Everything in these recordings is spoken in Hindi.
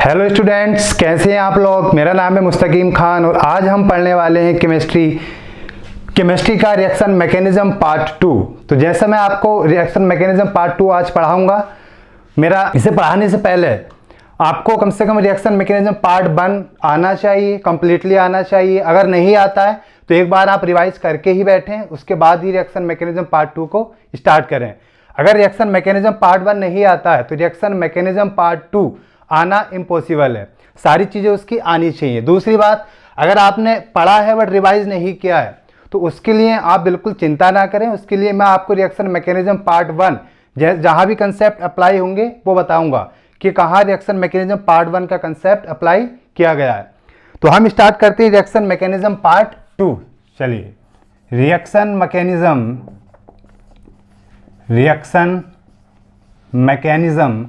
हेलो स्टूडेंट्स, कैसे हैं आप लोग। मेरा नाम है मुस्तकीम खान और आज हम पढ़ने वाले हैं केमिस्ट्री का रिएक्शन मैकेनिज्म पार्ट 2। तो जैसा मैं आपको रिएक्शन मैकेनिज्म पार्ट 2 आज पढ़ाऊंगा, मेरा इसे पढ़ाने से पहले आपको कम से कम रिएक्शन मैकेनिज्म पार्ट 1 आना चाहिए, कंप्लीटली आना चाहिए। अगर नहीं आता है तो एक बार आप रिवाइज करके ही बैठें, उसके बाद ही रिएक्शन मैकेनिज्म पार्ट 2 को स्टार्ट करें। अगर रिएक्शन मैकेनिज्म पार्ट 1 नहीं आता है तो रिएक्शन मैकेनिज्म पार्ट 2 आना इम्पॉसिबल है। सारी चीज़ें उसकी आनी चाहिए। दूसरी बात, अगर आपने पढ़ा है बट रिवाइज नहीं किया है तो उसके लिए आप बिल्कुल चिंता ना करें। उसके लिए मैं आपको रिएक्शन मैकेनिज्म पार्ट 1 जहाँ भी कंसेप्ट अप्लाई होंगे वो बताऊंगा कि कहाँ रिएक्शन मैकेनिज्म पार्ट 1 का कंसेप्ट अप्लाई किया गया है। तो हम स्टार्ट करते हैं रिएक्शन मैकेनिज्म पार्ट 2। चलिए, रिएक्शन मैकेनिज्म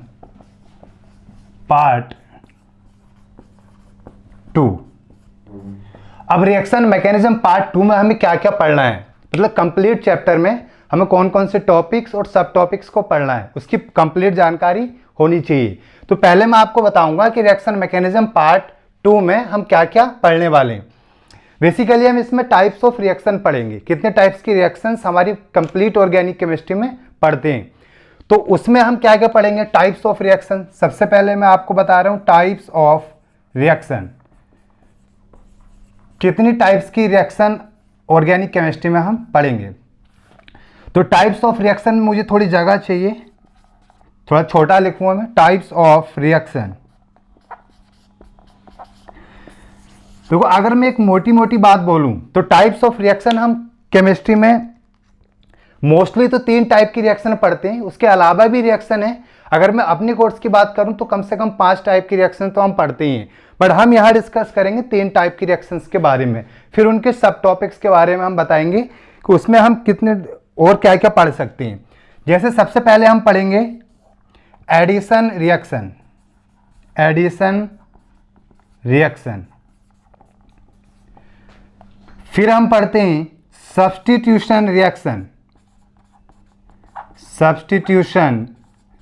पार्ट 2। अब रिएक्शन मैकेनिज्म पार्ट 2 में हमें क्या क्या पढ़ना है, मतलब कंप्लीट चैप्टर में हमें कौन कौन से टॉपिक्स और सब टॉपिक्स को पढ़ना है, उसकी कंप्लीट जानकारी होनी चाहिए। तो पहले मैं आपको बताऊंगा कि रिएक्शन मैकेनिज्म पार्ट 2 में हम क्या क्या पढ़ने वाले हैं। बेसिकली हम इसमें टाइप्स ऑफ रिएक्शन पढ़ेंगे, कितने टाइप्स की रिएक्शंस हमारी कंप्लीट ऑर्गेनिक केमिस्ट्री में पढ़ते हैं। तो उसमें हम क्या क्या पढ़ेंगे, टाइप्स ऑफ रिएक्शन। सबसे पहले मैं आपको बता रहा हूं टाइप्स ऑफ रिएक्शन, कितनी टाइप्स की रिएक्शन ऑर्गेनिक केमिस्ट्री में हम पढ़ेंगे। तो टाइप्स ऑफ रिएक्शन में मुझे थोड़ी जगह चाहिए, थोड़ा छोटा लिखूंगा मैं। टाइप्स ऑफ रिएक्शन, देखो अगर मैं एक मोटी मोटी बात बोलूं तो टाइप्स ऑफ रिएक्शन हम केमिस्ट्री में मोस्टली तो 3 टाइप की रिएक्शन पढ़ते हैं। उसके अलावा भी रिएक्शन है। अगर मैं अपने कोर्स की बात करूं तो कम से कम 5 टाइप की रिएक्शन तो हम पढ़ते ही हैं, बट हम यहाँ डिस्कस करेंगे 3 टाइप की रिएक्शंस के बारे में। फिर उनके सब टॉपिक्स के बारे में हम बताएंगे कि उसमें हम कितने और क्या क्या पढ़ सकते हैं। जैसे सबसे पहले हम पढ़ेंगे एडिशन रिएक्शन, फिर हम पढ़ते हैं सब्स्टिट्यूशन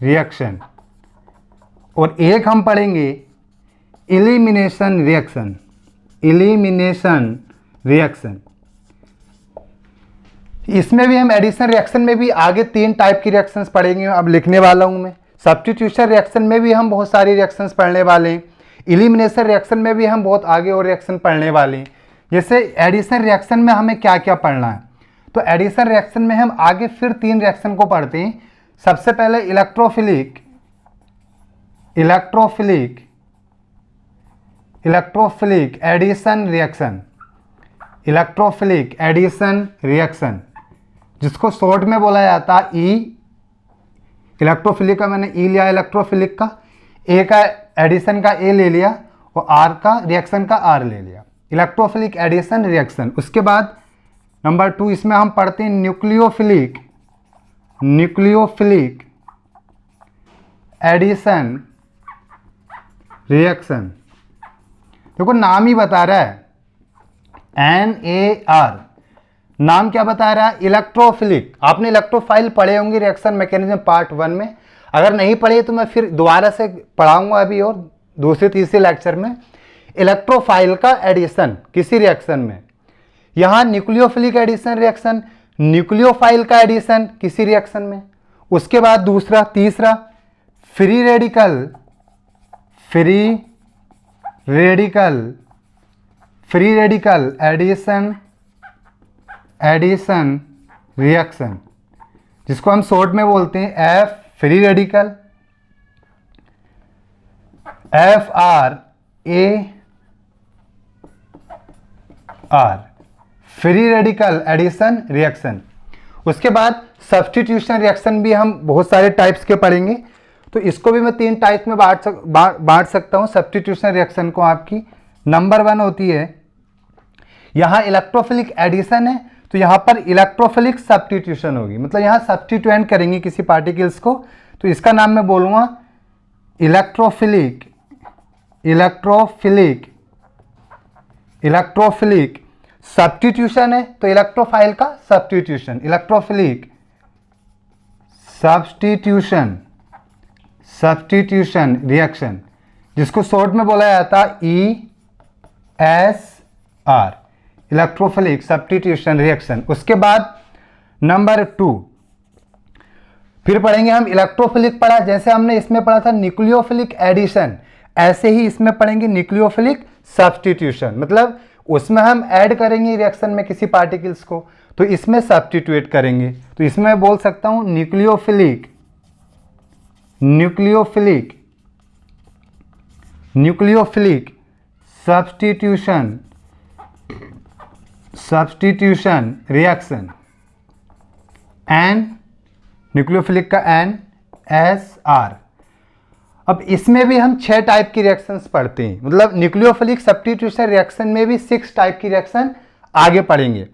रिएक्शन, और एक हम पढ़ेंगे इलिमिनेशन रिएक्शन। इसमें भी हम एडिशन रिएक्शन में भी आगे 3 टाइप की रिएक्शंस पढ़ेंगे, अब लिखने वाला हूं मैं। सब्स्टिट्यूशन रिएक्शन में भी हम बहुत सारी रिएक्शंस पढ़ने वाले हैं। इलिमिनेशन रिएक्शन में भी हम बहुत आगे और रिएक्शन पढ़ने वाले हैं। जैसे एडिशन रिएक्शन में हमें क्या क्या पढ़ना है, तो एडिशन रिएक्शन में हम आगे फिर 3 रिएक्शन को पढ़ते हैं। सबसे पहले इलेक्ट्रोफिलिक एडिशन रिएक्शन, जिसको शॉर्ट में बोला जाता है ई। इलेक्ट्रोफिलिक का मैंने ई लिया, इलेक्ट्रोफिलिक का ए का एडिशन का ए ले लिया और आर का रिएक्शन का आर ले लिया, इलेक्ट्रोफिलिक एडिशन रिएक्शन। उसके बाद नंबर 2 इसमें हम पढ़ते हैं न्यूक्लियोफिलिक एडिशन रिएक्शन। देखो नाम ही बता रहा है NAR, नाम क्या बता रहा है, इलेक्ट्रोफिलिक। आपने इलेक्ट्रोफाइल पढ़े होंगे रिएक्शन मैकेनिज्म पार्ट 1 में। अगर नहीं पढ़े तो मैं फिर दोबारा से पढ़ाऊंगा अभी और दूसरे तीसरे लेक्चर में। इलेक्ट्रोफाइल का एडिशन किसी रिएक्शन में, यहां न्यूक्लियोफिलिक एडिशन रिएक्शन, न्यूक्लियोफाइल का एडिशन किसी रिएक्शन में। उसके बाद तीसरा फ्री रेडिकल एडिशन रिएक्शन, जिसको हम शॉर्ट में बोलते हैं F free radical, FRAR free radical addition reaction. उसके बाद सब्स्टिट्यूशन रिएक्शन भी हम बहुत सारे टाइप्स के पढ़ेंगे, तो इसको भी मैं 3 टाइप्स में बांट सकता हूं। सब्स्टिट्यूशन रिएक्शन को आपकी नंबर 1 होती है, यहां इलेक्ट्रोफिलिक एडिशन है तो यहां पर इलेक्ट्रोफिलिक सब्स्टिट्यूशन होगी, मतलब यहां सब्स्टिट्यूएंट करेंगे किसी पार्टिकल्स को, तो इसका नाम मैं बोलूंगा इलेक्ट्रोफिलिक सब्स्टिट्यूशन है तो इलेक्ट्रोफाइल का सब्स्टिट्यूशन, इलेक्ट्रोफिलिक सब्स्टिट्यूशन रिएक्शन, जिसको शॉर्ट में बोला जाता ESR, इलेक्ट्रोफिलिक सब्स्टिट्यूशन रिएक्शन। उसके बाद नंबर 2 फिर पढ़ेंगे हम इलेक्ट्रोफिलिक पढ़ा, जैसे हमने इसमें पढ़ा था न्यूक्लियोफिलिक एडिशन, ऐसे ही इसमें पढ़ेंगे न्यूक्लियोफिलिक सब्स्टिट्यूशन। मतलब उसमें हम ऐड करेंगे रिएक्शन में किसी पार्टिकल्स को, तो इसमें सब्स्टिट्यूट करेंगे। तो इसमें मैं बोल सकता हूं nucleophilic substitution reaction, N nucleophilic का NSR। अब इसमें भी हम 6 टाइप की रिएक्शंस पढ़ते हैं, मतलब न्यूक्लियोफिलिक सब्स्टिट्यूशन रिएक्शन में भी 6 टाइप की रिएक्शन आगे पढ़ेंगे।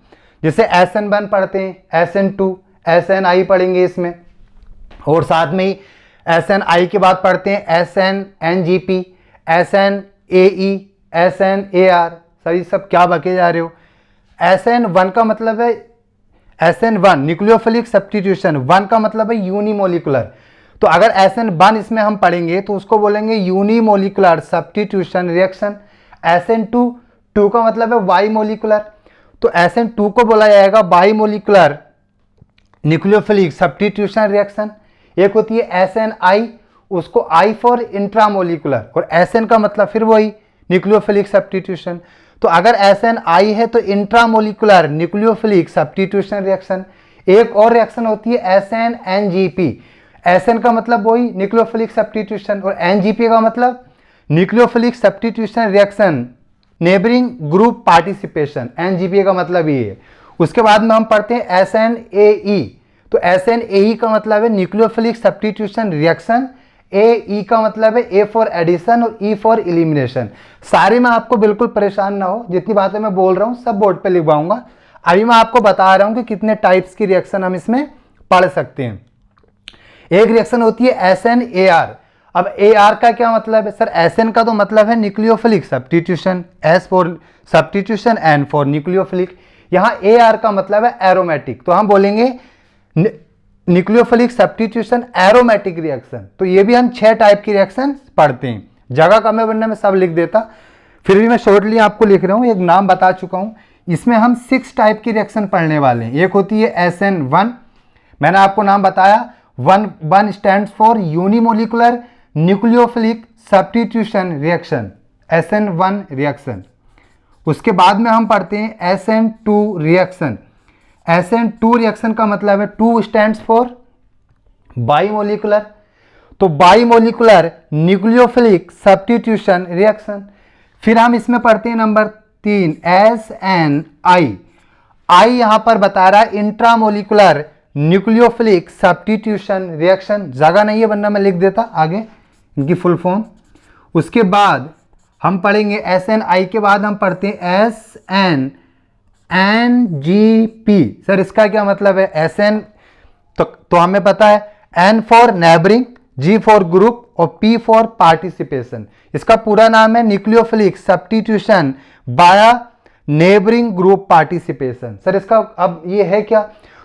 जैसे SN1 पढ़ते हैं, SN2, SNI पढ़ेंगे इसमें, और साथ में ही SNI के बाद पढ़ते हैं SNNGP, SNAE, SNAR। सर ये सब क्या बके जा रहे हो? SN1 का मतलब है SN1 न्यूक्लियोफिलिक सब्स्टिट्यूशन, 1 का मतलब है यूनिमोलिकुलर। तो अगर SN1 इसमें हम पढ़ेंगे तो उसको बोलेंगे यूनिमोलिकुलर सब्स्टिट्यूशन रिएक्शन। SN2 2 का मतलब है बाई मोलिकुलर, तो SN2 को बोला जाएगा by molecular nucleophilic substitution reaction. एक होती है SNI, उसको I फॉर इंट्रामोलिकुलर, और SN का मतलब फिर वही न्यूक्लियोफिलिक सब्स्टिट्यूशन। तो अगर SNI है तो इंट्रामोलिकुलर न्यूक्लियोफिलिक सब्स्टिट्यूशन रिएक्शन। एक और रिएक्शन होती है SNNGP, SN का मतलब वही न्यूक्लियोफिलिक सब्स्टिट्यूशन, और NGP का मतलब nucleophilic substitution reaction neighbouring group participation. NGP का मतलब ये है। उसके बाद में हम पढ़ते हैं SNAE, तो SNAE का मतलब है न्यूक्लियोफिलिक सब्स्टिट्यूशन रिएक्शन। AE का मतलब है A फॉर एडिशन और E फॉर इलिमिनेशन। सारे में आपको बिल्कुल परेशान ना हो, जितनी बातें मैं बोल रहा हूँ सब बोर्ड पे लिखवाऊंगा। अभी मैं आपको बता रहा हूँ कि कितने टाइप्स की रिएक्शन हम इसमें पढ़ सकते हैं। एक रिएक्शन होती है SNAR। अब AR का क्या मतलब है? सर SN का तो मतलब है nucleophilic substitution, S for substitution, N for nucleophilic. यहाँ AR का मतलब है एरोमेटिक, तो हम बोलेंगे न्यूक्लियोफिलिक सब्स्टिट्यूशन एरोमेटिक रिएक्शन। तो ये भी हम 6 टाइप की रिएक्शन पढ़ते हैं। जगह कम है वरना मैं सब लिख देता, फिर भी मैं शॉर्टली आपको लिख रहा हूँ, एक नाम बता चुका हूँ। इसमें हम 6 टाइप की रिएक्शन पढ़ने वाले हैं। एक होती है SN1, मैंने आपको नाम बताया, 1 stands for unimolecular nucleophilic substitution reaction, SN1 reaction. उसके बाद में हम पढ़ते हैं SN2 रिएक्शन। SN2 रिएक्शन का मतलब है 2 स्टैंड्स फॉर बाईमोलिकुलर, तो बाईमोलिकुलर न्यूक्लियोफिलिक सब्स्टिट्यूशन रिएक्शन। फिर हम इसमें पढ़ते हैं नंबर 3 SNI। I यहां पर बता रहा है इंट्रामोलिकुलर न्यूक्लियोफिलिक सब्स्टिट्यूशन रिएक्शन। जगह नहीं है वरना मैं लिख देता आगे इनकी फुल फॉर्म। उसके बाद हम पढ़ेंगे SNI के बाद हम पढ़ते हैं SNNGP। सर इसका क्या मतलब है? SN तो हमें पता है N for neighbouring, G for group और P फॉर पार्टिसिपेशन। इसका पूरा नाम है न्यूक्लियोफिलिक सब्स्टिट्यूशन बाया नेबरिंग ग्रुप पार्टिसिपेशन। सर इसका अब ये है क्या?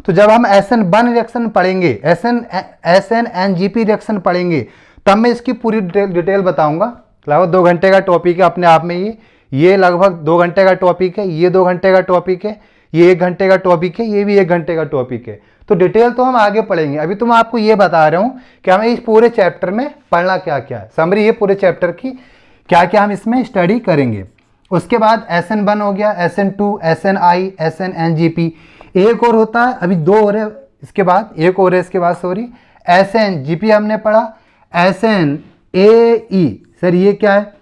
तो जब हम SN1 रिएक्शन पढ़ेंगे, SNNGP रिएक्शन पढ़ेंगे, तब मैं इसकी पूरी डिटेल बताऊंगा। लगभग 2 घंटे का टॉपिक है अपने आप में ये लगभग 2 घंटे का टॉपिक है, ये 2 घंटे का टॉपिक है, ये 1 घंटे का टॉपिक है, ये भी 1 घंटे का टॉपिक है। तो डिटेल तो हम आगे पढ़ेंगे। अभी तो मैं आपको ये बता रहा हूँ कि हमें इस पूरे चैप्टर में पढ़ना क्या क्या है, समरी ये पूरे चैप्टर की क्या क्या हम इसमें स्टडी करेंगे। उसके बाद SN1 हो गया, SN2, SNI, SNNGP। एक और होता है, अभी 2 हो रहे इसके बाद, एक और है इसके बाद, सॉरी, SNGP हमने पढ़ा। SNAE, सर ये क्या है?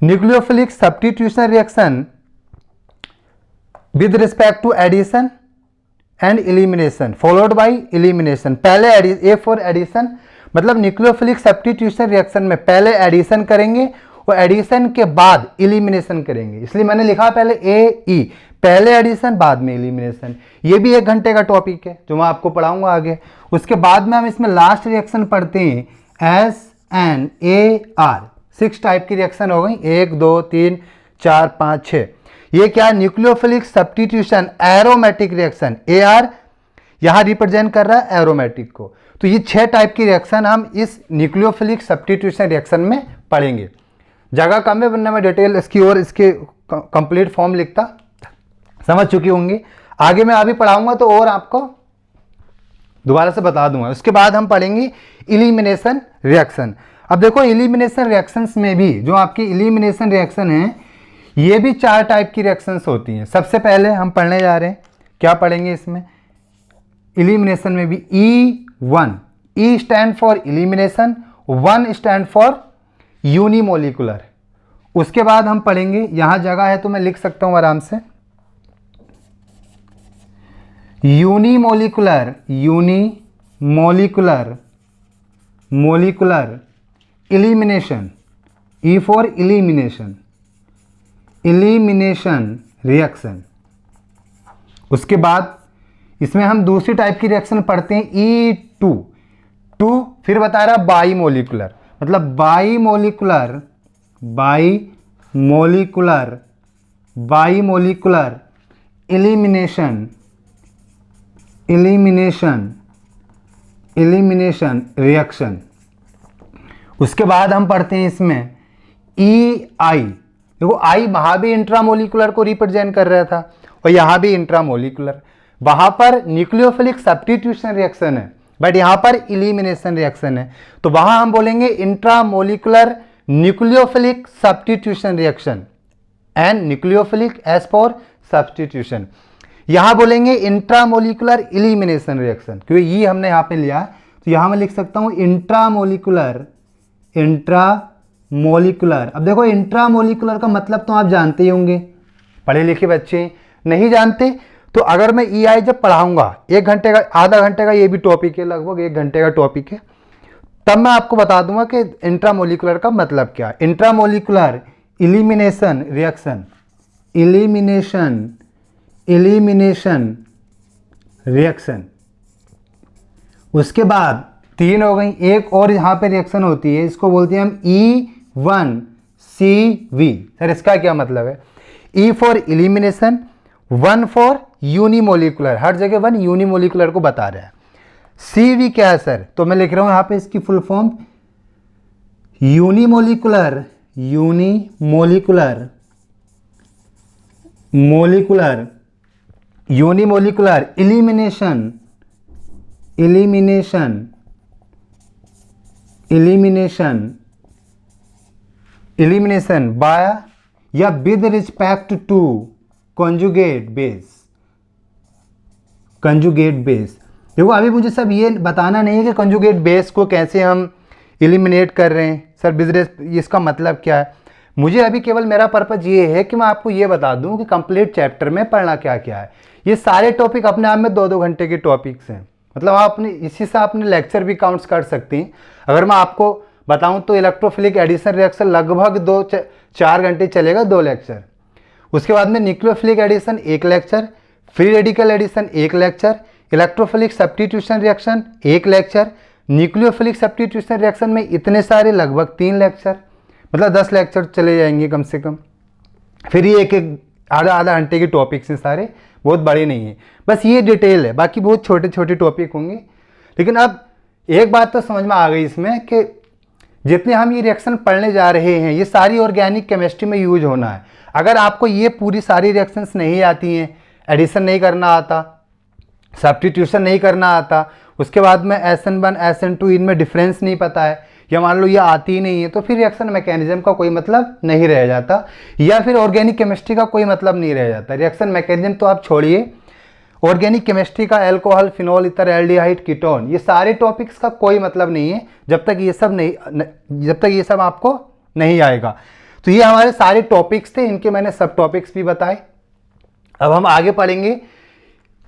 Nucleophilic substitution reaction with respect to addition and elimination followed by elimination. पहले ए फॉर एडिशन, मतलब न्यूक्लियोफिलिक सब्स्टिट्यूशन रिएक्शन में पहले एडिशन करेंगे और एडिशन के बाद इलिमिनेशन करेंगे, इसलिए मैंने लिखा पहले AE, पहले एडिशन बाद में इलिमिनेशन। ये भी 1 घंटे का टॉपिक है जो मैं आपको पढ़ाऊंगा आगे। उसके बाद में हम इसमें लास्ट रिएक्शन पढ़ते हैं SNAR। 6 टाइप की रिएक्शन हो गई, 1 2 3 4 5 6। ये क्या है? Nucleophilic substitution aromatic reaction AR। यहाँ रिप्रेजेंट कर रहा है एरोमेटिक को। तो ये 6 टाइप की रिएक्शन हम इस न्यूक्लियोफिलिक सब्स्टिट्यूशन रिएक्शन में पढ़ेंगे। जगह कम है वरना मैं डिटेल इसकी और इसके कंप्लीट फॉर्म लिखता, समझ चुकी होंगी। आगे मैं अभी पढ़ाऊंगा तो और आपको दोबारा से बता दूंगा। उसके बाद हम पढ़ेंगे इलिमिनेशन रिएक्शन। अब देखो इलिमिनेशन रिएक्शंस में भी जो आपकी इलिमिनेशन रिएक्शन है ये भी 4 टाइप की रिएक्शंस होती हैं। सबसे पहले हम पढ़ने जा रहे हैं, क्या पढ़ेंगे इसमें इलिमिनेशन में भी E1, E stand for elimination, 1 stand for unimolecular. उसके बाद हम पढ़ेंगे, यहां जगह है तो मैं लिख सकता हूं आराम से, unimolecular, unimolecular molecular elimination, E for elimination, elimination reaction. उसके बाद इसमें हम दूसरी टाइप की रिएक्शन पढ़ते हैं E2, फिर बता रहा बाईमोलिकुलर, मतलब bimolecular, bimolecular, bimolecular elimination, elimination, elimination reaction. उसके बाद हम पढ़ते हैं इसमें EI। देखो आई वहां भी इंट्रामोलिकुलर को रिप्रेजेंट कर रहा था और यहां भी इंट्रामोलिकुलर। वहां पर न्यूक्लियोफिलिक सब्स्टिट्यूशन रिएक्शन है बट यहां पर इलिमिनेशन रिएक्शन है, तो वहां हम बोलेंगे intramolecular nucleophilic substitution reaction, and nucleophilic as for substitution. यहां बोलेंगे इंट्रामोलिकुलर इलिमिनेशन रिएक्शन, क्योंकि ये हमने यहां पे लिया तो यहां मैं लिख सकता हूं इंट्रामोलिकुलर, इंट्रामोलिकुलर। अब देखो इंट्रामोलिकुलर का मतलब तो आप जानते ही होंगे, पढ़े लिखे बच्चे नहीं जानते तो अगर मैं EI जब पढ़ाऊंगा 1 घंटे का, आधा घंटे का ये भी टॉपिक है, लगभग 1 घंटे का टॉपिक है, तब मैं आपको बता दूंगा कि इंट्रामोलिकुलर का मतलब क्या है। Intramolecular elimination reaction, elimination, elimination reaction. उसके बाद 3 हो गई, एक और यहाँ पे रिएक्शन होती है, इसको बोलते हैं हम E1CV। सर इसका क्या मतलब है? E for elimination, 1 for unimolecular, हर जगह 1 यूनिमोलिकुलर को बता रहा है। CV क्या है सर? तो मैं लिख रहा हूं यहां पे इसकी full form unimolecular, unimolecular, molecular, unimolecular elimination, elimination, elimination, elimination by या with respect to conjugate base, conjugate base. देखो अभी मुझे सब ये बताना नहीं है कि कंजुगेट बेस को कैसे हम इलिमिनेट कर रहे हैं सर, बिजनेस इसका मतलब क्या है। मुझे अभी केवल मेरा पर्पज ये है कि मैं आपको ये बता दूं कि कंप्लीट चैप्टर में पढ़ना क्या क्या है। ये सारे टॉपिक अपने आप में 2-2 घंटे के टॉपिक्स हैं, मतलब आप अपने इसी से अपने लेक्चर भी काउंट्स कर सकते हैं। अगर मैं आपको बताऊं तो इलेक्ट्रोफिलिक एडिशन रिएक्शन लगभग 2-4 घंटे चलेगा, 2 लेक्चर। उसके बाद में nucleophilic addition 1 lecture, free radical addition 1 lecture, electrophilic substitution reaction 1 lecture, nucleophilic substitution reaction में इतने सारे लगभग 3 लेक्चर, मतलब 10 लेक्चर चले जाएंगे कम से कम। फिर ये एक आधा घंटे के टॉपिक्स हैं सारे, बहुत बड़े नहीं है, बस ये डिटेल है, बाकी बहुत छोटे छोटे टॉपिक होंगे। लेकिन अब एक बात तो समझ में आ गई इसमें कि जितने हम ये रिएक्शन पढ़ने जा रहे हैं ये सारी ऑर्गेनिक केमिस्ट्री में यूज होना है। अगर आपको ये पूरी सारी रिएक्शंस नहीं आती हैं, एडिशन नहीं करना आता, सब्स्टिट्यूशन नहीं करना आता, उसके बाद में SN1 SN2 इनमें डिफरेंस नहीं पता है, या मान लो ये आती ही नहीं है, तो फिर रिएक्शन मैकेनिज्म का कोई मतलब नहीं रह जाता, या फिर ऑर्गेनिक केमिस्ट्री का कोई मतलब नहीं रह जाता। रिएक्शन मैकेनिज्म तो आप छोड़िए, ऑर्गेनिक केमिस्ट्री का alcohol, phenol, ether, aldehyde, ketone, ये सारे टॉपिक्स का कोई मतलब नहीं है जब तक ये सब आपको नहीं आएगा। तो ये हमारे सारे टॉपिक्स थे, इनके मैंने सब टॉपिक्स भी बताए। अब हम आगे पढ़ेंगे।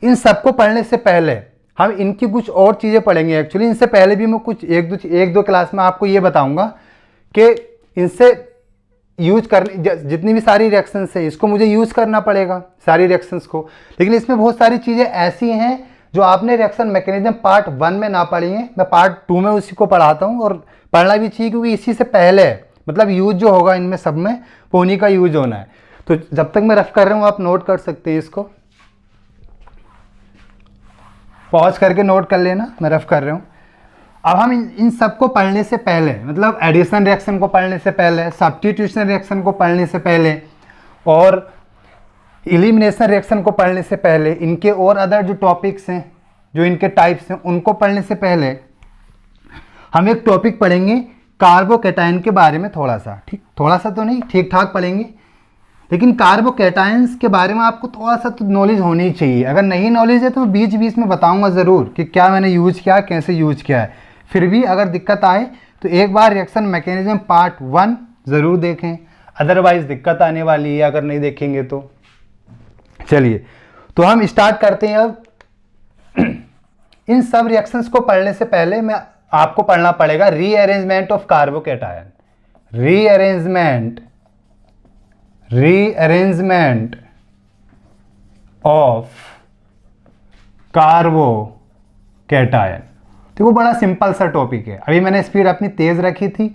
इन सबको पढ़ने से पहले हम इनकी कुछ और चीज़ें पढ़ेंगे। एक्चुअली इनसे पहले भी मैं कुछ एक दो क्लास में आपको ये बताऊंगा कि इनसे यूज करने, जितनी भी सारी रिएक्शंस हैं इसको मुझे यूज करना पड़ेगा सारी रिएक्शंस को। लेकिन इसमें बहुत सारी चीज़ें ऐसी हैं जो आपने रिएक्शन मैकेनिज्म पार्ट 1 में ना पढ़ी हैं, मैं पार्ट 2 में उसी को पढ़ाता हूँ, और पढ़ना भी चाहिए क्योंकि इसी से पहले मतलब यूज जो होगा इनमें सब में वो उन्हीं का यूज होना है। तो जब तक मैं रफ कर रहा हूँ आप नोट कर सकते हैं इसको। पॉज करके नोट कर लेना, मैं रफ कर रहा हूँ। अब हम इन सबको पढ़ने से पहले, मतलब एडिशन रिएक्शन को पढ़ने से पहले, सब्स्टिट्यूशन रिएक्शन को पढ़ने से पहले और एलिमिनेशन रिएक्शन को पढ़ने से पहले, इनके और अदर जो टॉपिक्स हैं, जो इनके टाइप्स हैं, उनको पढ़ने से पहले हम एक टॉपिक पढ़ेंगे कार्बोकैटायन के बारे में थोड़ा सा। ठीक, थोड़ा सा तो नहीं, ठीक ठाक पढ़ेंगे, लेकिन कार्बोकैटायंस के बारे में आपको थोड़ा सा तो नॉलेज होनी ही चाहिए। अगर नहीं नॉलेज है तो बीच बीच में बताऊंगा ज़रूर कि क्या मैंने यूज किया, कैसे यूज किया है। फिर भी अगर दिक्कत आए तो एक बार रिएक्शन मैकेनिज्म पार्ट 1 ज़रूर देखें, अदरवाइज दिक्कत आने वाली है अगर नहीं देखेंगे तो। चलिए, तो हम स्टार्ट करते हैं अब। इन सब रिएक्शंस को पढ़ने से पहले मैं आपको पढ़ना पड़ेगा rearrangement of carbocation. Rearrangement of carbocation. तो वो बड़ा सिंपल सा टॉपिक है। अभी मैंने स्पीड अपनी तेज़ रखी थी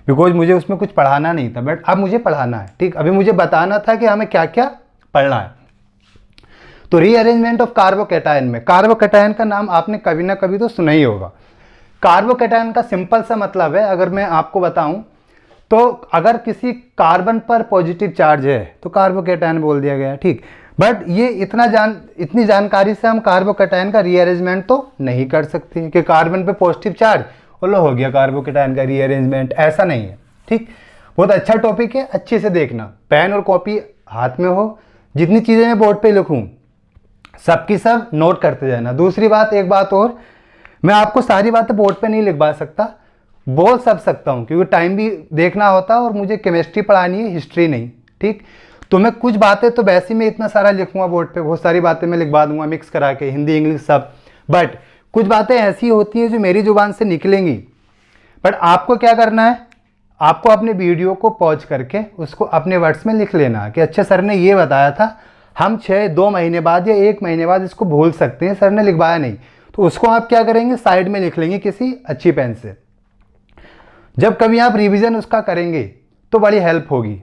बिकॉज मुझे उसमें कुछ पढ़ाना नहीं था, बट अब मुझे पढ़ाना है। ठीक, अभी मुझे बताना था कि हमें क्या क्या पढ़ना है। तो रीअरेंजमेंट ऑफ कार्बोकैटायन में, कार्बोकैटायन का नाम आपने कभी ना कभी तो सुना ही होगा। कार्बोकैटायन का सिंपल सा मतलब है, अगर मैं आपको बताऊं तो अगर किसी कार्बन पर पॉजिटिव चार्ज है तो कार्बोकैटायन बोल दिया गया। ठीक, बट ये इतनी जानकारी से हम कार्बोकैटायन का रीअरेंजमेंट तो नहीं कर सकते कि कार्बन पे पॉजिटिव चार्ज बोलो हो गया कार्बोकैटायन का रीअरेंजमेंट, ऐसा नहीं है। ठीक, बहुत अच्छा टॉपिक है, अच्छे से देखना, पेन और कॉपी हाथ में हो। जितनी चीज़ें मैं बोर्ड पे लिखूं सबकी सब नोट करते जाना। दूसरी बात, एक बात और, मैं आपको सारी बातें बोर्ड पे नहीं लिखवा सकता, बोल सब सकता हूँ क्योंकि टाइम भी देखना होता है और मुझे केमिस्ट्री पढ़ानी है, हिस्ट्री नहीं। ठीक, तो मैं कुछ बातें तो वैसे में इतना सारा लिखूंगा बोर्ड पे, बहुत सारी बातें मैं लिखवा दूंगा मिक्स करा के, हिंदी इंग्लिश सब, बट कुछ बातें ऐसी होती हैं जो मेरी जुबान से निकलेंगी। बट आपको क्या करना है, आपको अपने वीडियो को पॉज करके उसको अपने वर्ड्स में लिख लेना कि अच्छा सर ने ये बताया था, हम 2 महीने बाद या 1 महीने बाद इसको भूल सकते हैं, सर ने लिखवाया नहीं, तो उसको आप क्या करेंगे, साइड में लिख लेंगे किसी अच्छी पेन से। जब कभी आप रिवीजन उसका करेंगे तो बड़ी हेल्प होगी।